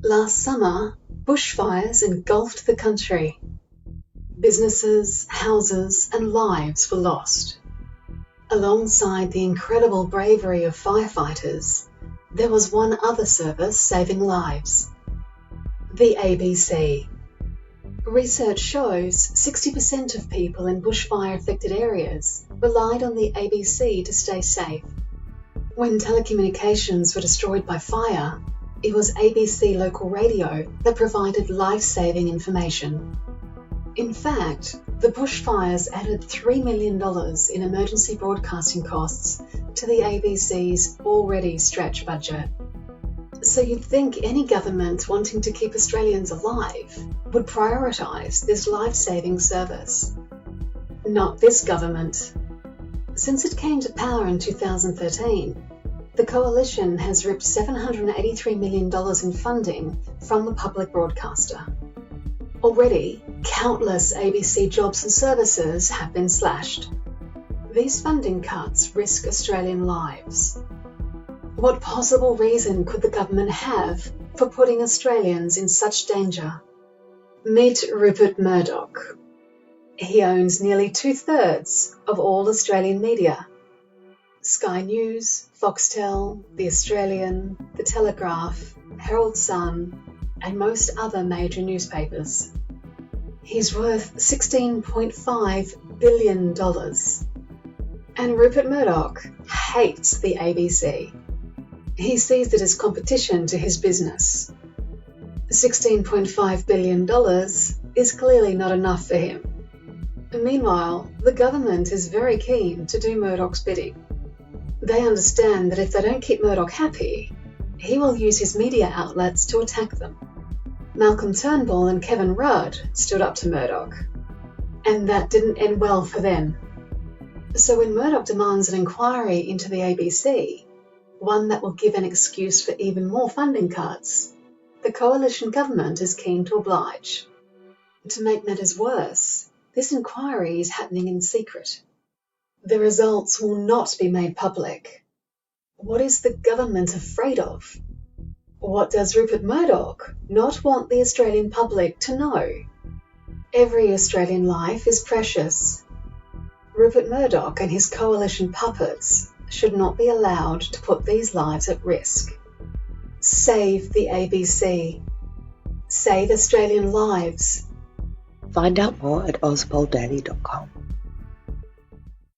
Last summer, bushfires engulfed the country. Businesses, houses, and lives were lost. Alongside the incredible bravery of firefighters, there was one other service saving lives: the ABC. Research shows 60% of people in bushfire-affected areas relied on the ABC to stay safe. When telecommunications were destroyed by fire, it was ABC local radio that provided life-saving information. In fact, the bushfires added $3 million in emergency broadcasting costs to the ABC's already stretched budget. So you'd think any government wanting to keep Australians alive would prioritise this life-saving service. Not this government. Since it came to power in 2013, the Coalition has ripped $783 million in funding from the public broadcaster. Already, countless ABC jobs and services have been slashed. These funding cuts risk Australian lives. What possible reason could the government have for putting Australians in such danger? Meet Rupert Murdoch. He owns nearly 2/3 of all Australian media: Sky News, Foxtel, The Australian, The Telegraph, Herald Sun, and most other major newspapers. He's worth $16.5 billion. And Rupert Murdoch hates the ABC. He sees it as competition to his business. $16.5 billion is clearly not enough for him. Meanwhile, the government is very keen to do Murdoch's bidding. They understand that if they don't keep Murdoch happy, he will use his media outlets to attack them. Malcolm Turnbull and Kevin Rudd stood up to Murdoch, and that didn't end well for them. So when Murdoch demands an inquiry into the ABC, one that will give an excuse for even more funding cuts, the Coalition government is keen to oblige. To make matters worse, this inquiry is happening in secret. The results will not be made public. What is the government afraid of? What does Rupert Murdoch not want the Australian public to know? Every Australian life is precious. Rupert Murdoch and his Coalition puppets should not be allowed to put these lives at risk. Save the ABC. Save Australian lives. Find out more at ozboldaily.com.